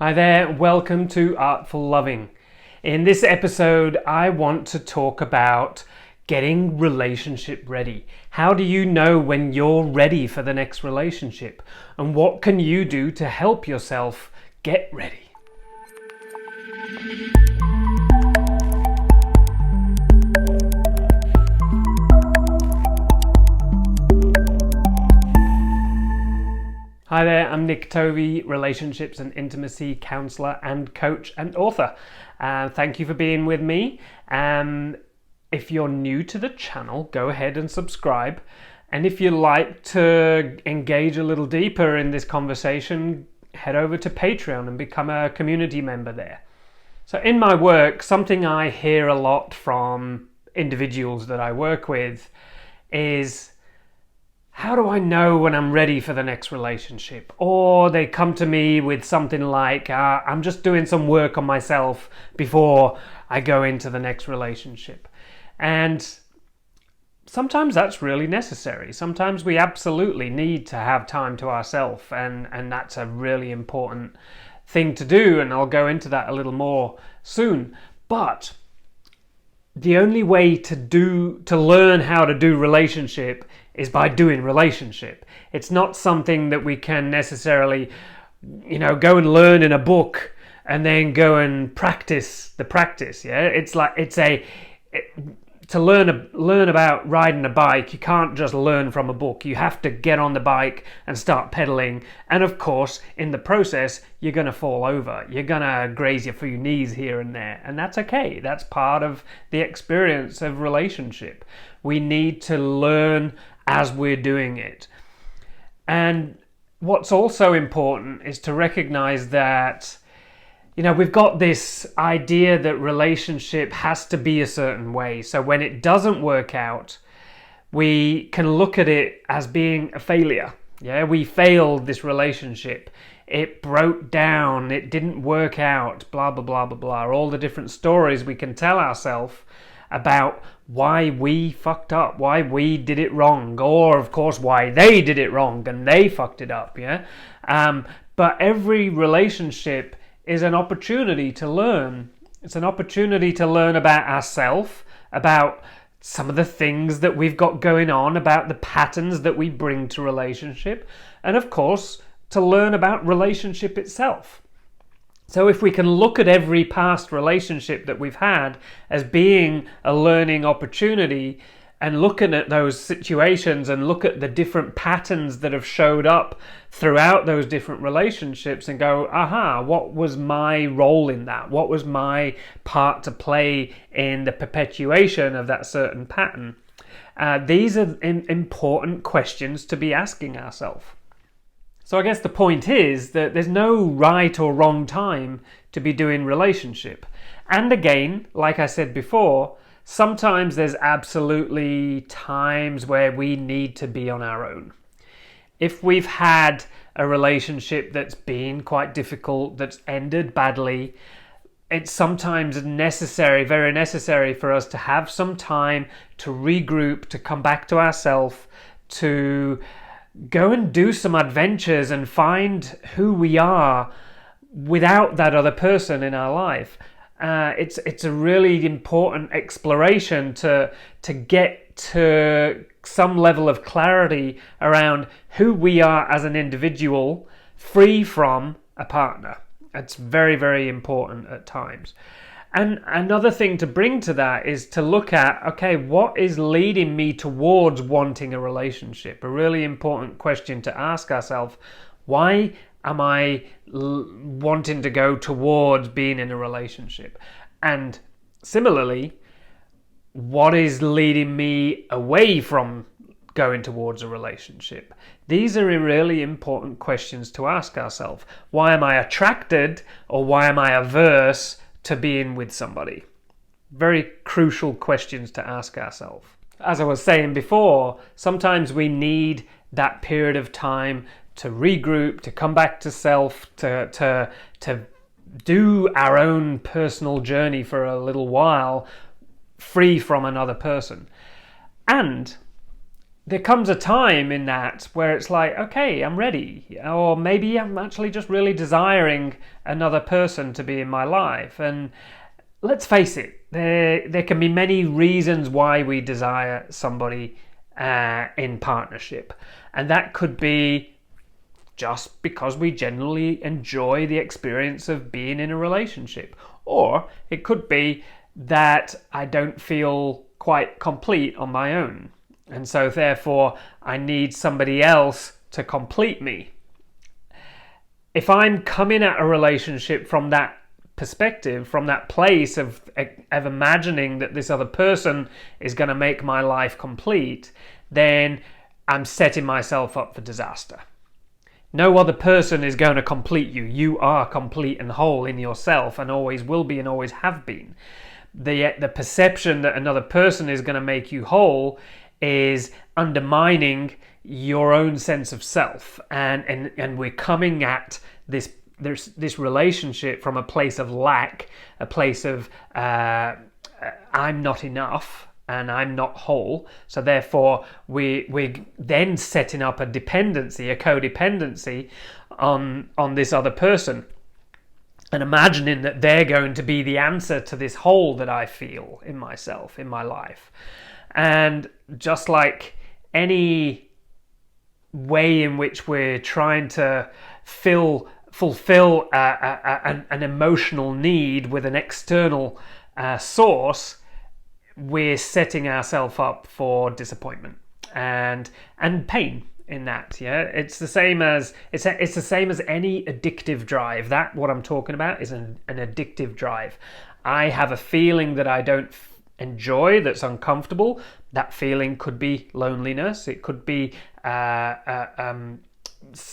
Hi there, welcome to Artful Loving. In this episode, I want to talk about getting relationship ready. How do you know when you're ready for the next relationship? And what can you do to help yourself get ready? Hi there, I'm Nick Tovey, relationships and intimacy counselor and coach and author. Thank you for being with me. If you're new to the channel, go ahead and subscribe. And if you'd like to engage a little deeper in this conversation, head over to Patreon and become a community member there. So in my work, something I hear a lot from individuals that I work with is, how do I know when I'm ready for the next relationship? Or they come to me with something like, I'm just doing some work on myself before I go into the next relationship. And sometimes that's really necessary. Sometimes we absolutely need to have time to ourselves, and that's a really important thing to do, and I'll go into that a little more soon. But the only way to learn how to do relationship is by doing relationship. It's not something that we can necessarily, go and learn in a book and then go and practice the practice. Yeah, to learn about riding a bike, you can't just learn from a book. You have to get on the bike and start pedaling. And of course, in the process, you're going to fall over. You're going to graze your few knees here and there. And that's okay. That's part of the experience of relationship. We need to learn as we're doing it. And what's also important is to recognize that we've got this idea that relationship has to be a certain way. So when it doesn't work out, we can look at it as being a failure. Yeah, we failed this relationship. It broke down. It didn't work out. Blah, blah, blah, blah, blah. All the different stories we can tell ourselves about why we fucked up, why we did it wrong, or of course why they did it wrong and they fucked it up. Yeah, but every relationship is an opportunity to learn. It's an opportunity to learn about ourselves, about some of the things that we've got going on, about the patterns that we bring to relationship, and of course to learn about relationship itself. So if we can look at every past relationship that we've had as being a learning opportunity, and looking at those situations and look at the different patterns that have showed up throughout those different relationships and go, what was my role in that? What was my part to play in the perpetuation of that certain pattern? These are important questions to be asking ourselves. So I guess the point is that there's no right or wrong time to be doing relationship. And again, like I said before, sometimes there's absolutely times where we need to be on our own. If we've had a relationship that's been quite difficult, that's ended badly, it's sometimes necessary, very necessary for us to have some time to regroup, to come back to ourselves, to go and do some adventures and find who we are without that other person in our life. It's a really important exploration to get to some level of clarity around who we are as an individual, free from a partner. It's very, very important at times. And another thing to bring to that is to look at, okay, what is leading me towards wanting a relationship? A really important question to ask ourselves. Why am I wanting to go towards being in a relationship? And similarly, what is leading me away from going towards a relationship? These are really important questions to ask ourselves. Why am I attracted, or why am I averse to being with somebody? Very crucial questions to ask ourselves. As I was saying before, sometimes we need that period of time to regroup, to come back to self, to do our own personal journey for a little while, free from another person. And there comes a time in that where it's like, okay, I'm ready. Or maybe I'm actually just really desiring another person to be in my life. And let's face it, there can be many reasons why we desire somebody in partnership. And that could be just because we generally enjoy the experience of being in a relationship. Or it could be that I don't feel quite complete on my own. And so therefore I need somebody else to complete me. If I'm coming at a relationship from that perspective, from that place of imagining that this other person is going to make my life complete, then I'm setting myself up for disaster. No other person is going to complete you. You are complete and whole in yourself, and always will be and always have been. The perception that another person is going to make you whole is undermining your own sense of self, and we're coming at this relationship from a place of lack, a place of I'm not enough and I'm not whole. So therefore we're then setting up a dependency, a codependency on this other person, and imagining that they're going to be the answer to this hole that I feel in myself, in my life. And just like any way in which we're trying to fulfill an emotional need with an external source, we're setting ourselves up for disappointment and pain in that. Yeah, it's the same as it's the same as any addictive drive. That what I'm talking about is an addictive drive. I have a feeling that I don't enjoy, that's uncomfortable. That feeling could be loneliness, it could be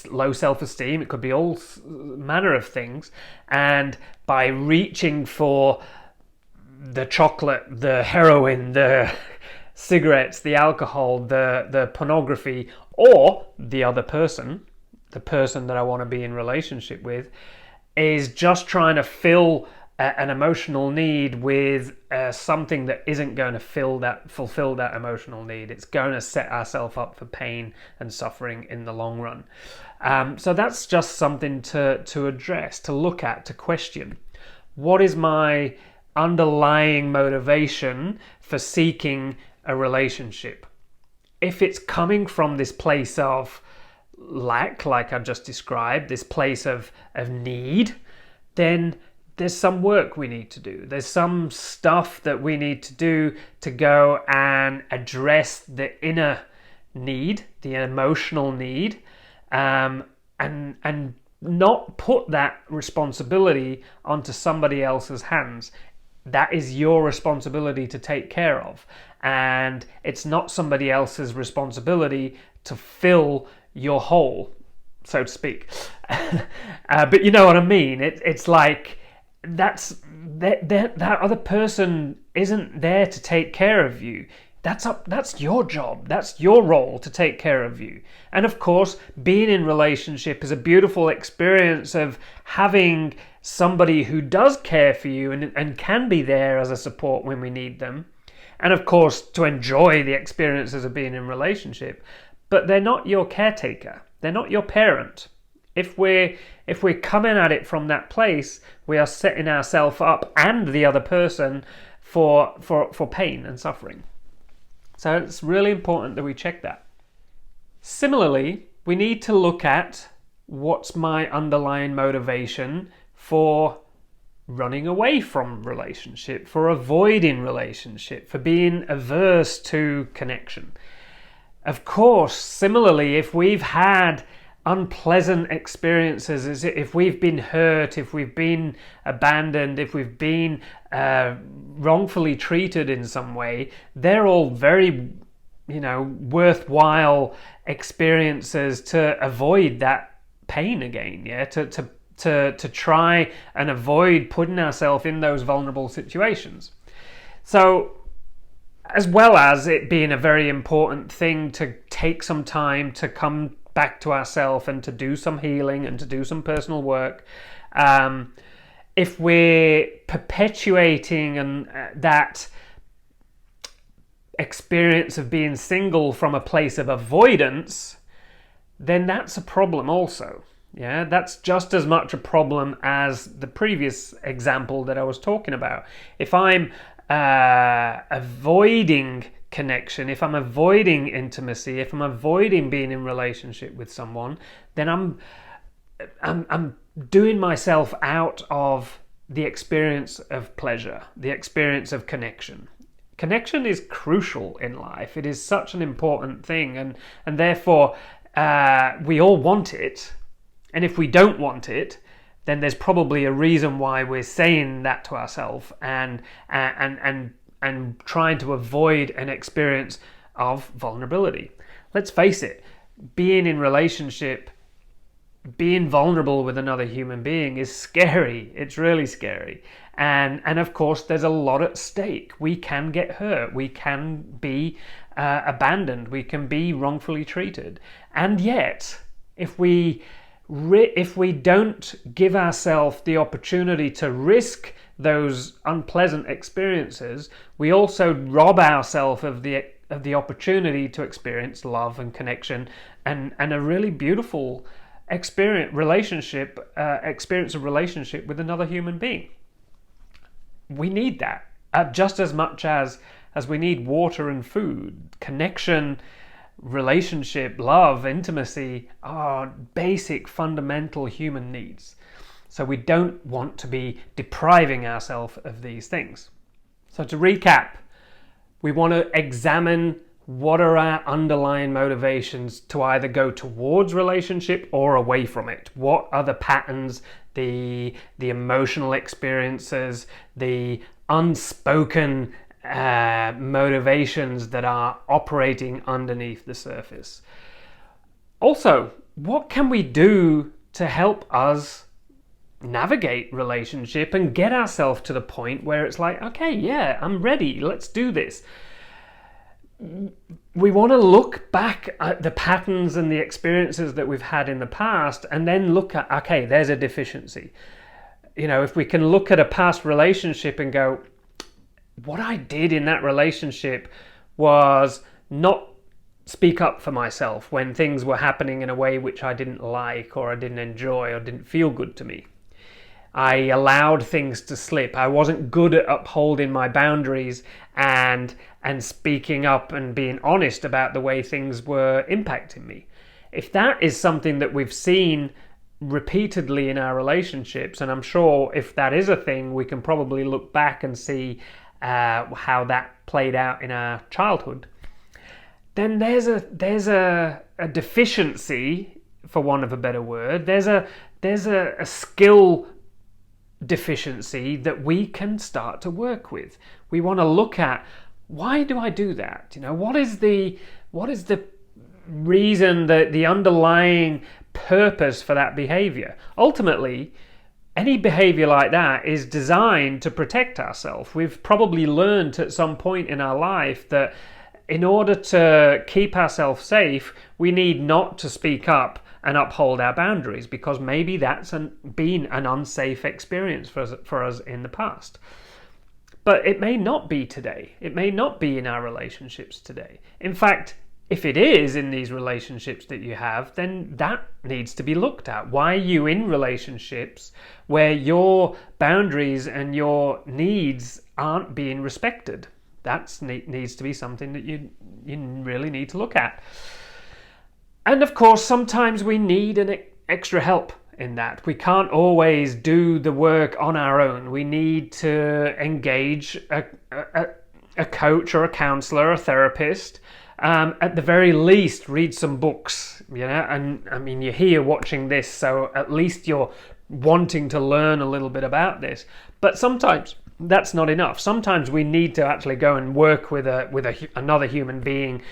low self-esteem, it could be all manner of things. And by reaching for the chocolate, the heroin, the cigarettes, the alcohol, the pornography, or the other person, the person that I want to be in relationship with, is just trying to fill an emotional need with something that isn't going to fulfill that emotional need. It's going to set ourselves up for pain and suffering in the long run. So that's just something to address, to look at, to question. What is my underlying motivation for seeking a relationship? If it's coming from this place of lack, like I've just described, this place of need, then there's some work we need to do. There's some stuff that we need to do to go and address the inner need, the emotional need, and not put that responsibility onto somebody else's hands. That is your responsibility to take care of, and it's not somebody else's responsibility to fill your hole, so to speak. But you know what I mean. It's like that other person isn't there to take care of you. That's your job. That's your role to take care of you. And of course, being in relationship is a beautiful experience of having somebody who does care for you and can be there as a support when we need them. And of course, to enjoy the experiences of being in relationship. But they're not your caretaker. They're not your parent. If we're coming at it from that place, we are setting ourselves up and the other person for pain and suffering. So it's really important that we check that. Similarly, we need to look at what's my underlying motivation for running away from relationship, for avoiding relationship, for being averse to connection. Of course, similarly, if we've had unpleasant experiences, if we've been hurt, if we've been abandoned, if we've been wrongfully treated in some way, they're all very, worthwhile experiences to avoid that pain again. Yeah, to try and avoid putting ourselves in those vulnerable situations. So, as well as it being a very important thing to take some time to come back to ourselves and to do some healing and to do some personal work, if we're perpetuating that experience of being single from a place of avoidance, then that's a problem also. Yeah, that's just as much a problem as the previous example that I was talking about. If I'm avoiding connection, if I'm avoiding intimacy, if I'm avoiding being in relationship with someone, then I'm doing myself out of the experience of pleasure, the experience of connection. Connection is crucial in life. It is such an important thing, and therefore we all want it. And if we don't want it, then there's probably a reason why we're saying that to ourselves and trying to avoid an experience of vulnerability. Let's face it, being in relationship, being vulnerable with another human being is scary. It's really scary. And of course, there's a lot at stake. We can get hurt. We can be abandoned. We can be wrongfully treated. And yet, if we don't give ourselves the opportunity to risk those unpleasant experiences, we also rob ourselves of the opportunity to experience love and connection and a really beautiful experience of relationship with another human being. We need that just as much as we need water and food. Connection, relationship, love, intimacy are basic fundamental human needs. So we don't want to be depriving ourselves of these things. So to recap, we want to examine what are our underlying motivations to either go towards relationship or away from it. What are the patterns, the emotional experiences, the unspoken motivations that are operating underneath the surface? Also, what can we do to help us navigate relationship and get ourselves to the point where it's like, okay, yeah, I'm ready, let's do this? We want to look back at the patterns and the experiences that we've had in the past and then look at, okay, there's a deficiency. If we can look at a past relationship and go, what I did in that relationship was not speak up for myself when things were happening in a way which I didn't like or I didn't enjoy or didn't feel good to me. I allowed things to slip. I wasn't good at upholding my boundaries and speaking up and being honest about the way things were impacting me. If that is something that we've seen repeatedly in our relationships, and I'm sure if that is a thing, we can probably look back and see how that played out in our childhood, then there's a deficiency, for want of a better word. There's a skill deficiency that we can start to work with. We want to look at, why do I do that? What is the reason, the underlying purpose for that behavior? Ultimately, any behavior like that is designed to protect ourselves. We've probably learned at some point in our life that in order to keep ourselves safe, we need not to speak up and uphold our boundaries, because maybe that's been an unsafe experience for us in the past. But it may not be today. It may not be in our relationships today. In fact, if it is in these relationships that you have, then that needs to be looked at. Why are you in relationships where your boundaries and your needs aren't being respected? That needs to be something that you really need to look at. And of course, sometimes we need an extra help in that. We can't always do the work on our own. We need to engage a coach or a counselor, a therapist. At the very least, read some books, and I mean, you're here watching this, so at least you're wanting to learn a little bit about this. But sometimes that's not enough. Sometimes we need to actually go and work with another human being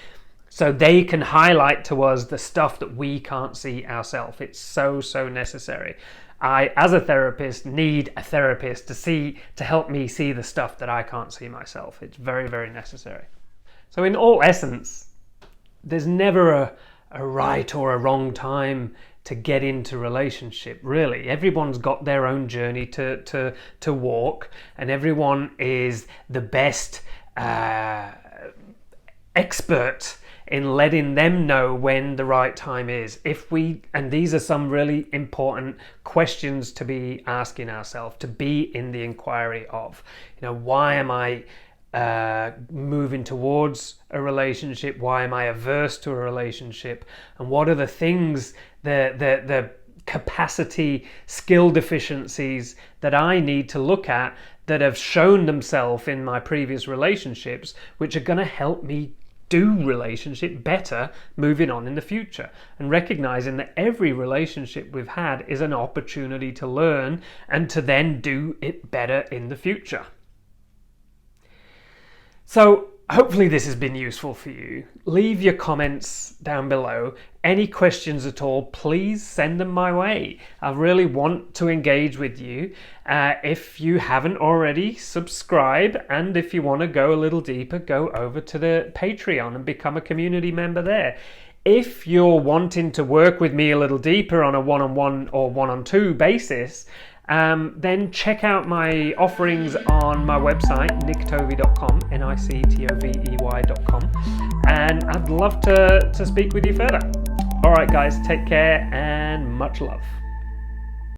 so they can highlight to us the stuff that we can't see ourselves. It's so necessary. I, as a therapist, need a therapist to help me see the stuff that I can't see myself. It's very necessary. So in all essence, there's never a right or a wrong time to get into relationship, really. Everyone's got their own journey to walk, and everyone is the best expert in letting them know when the right time is. And these are some really important questions to be asking ourselves, to be in the inquiry of, why am I moving towards a relationship? Why am I averse to a relationship? And what are the things, the capacity, skill deficiencies that I need to look at that have shown themselves in my previous relationships, which are going to help me do relationship better moving on in the future, and recognizing that every relationship we've had is an opportunity to learn and to then do it better in the future. So hopefully this has been useful for you. Leave your comments down below. Any questions at all, please send them my way. I really want to engage with you. If you haven't already, subscribe, and if you want to go a little deeper, go over to the Patreon and become a community member there. If you're wanting to work with me a little deeper on a one-on-one or one-on-two basis, then check out my offerings on my website, nictovey.com, nictovey.com, and I'd love to speak with you further. All right, guys, take care and much love.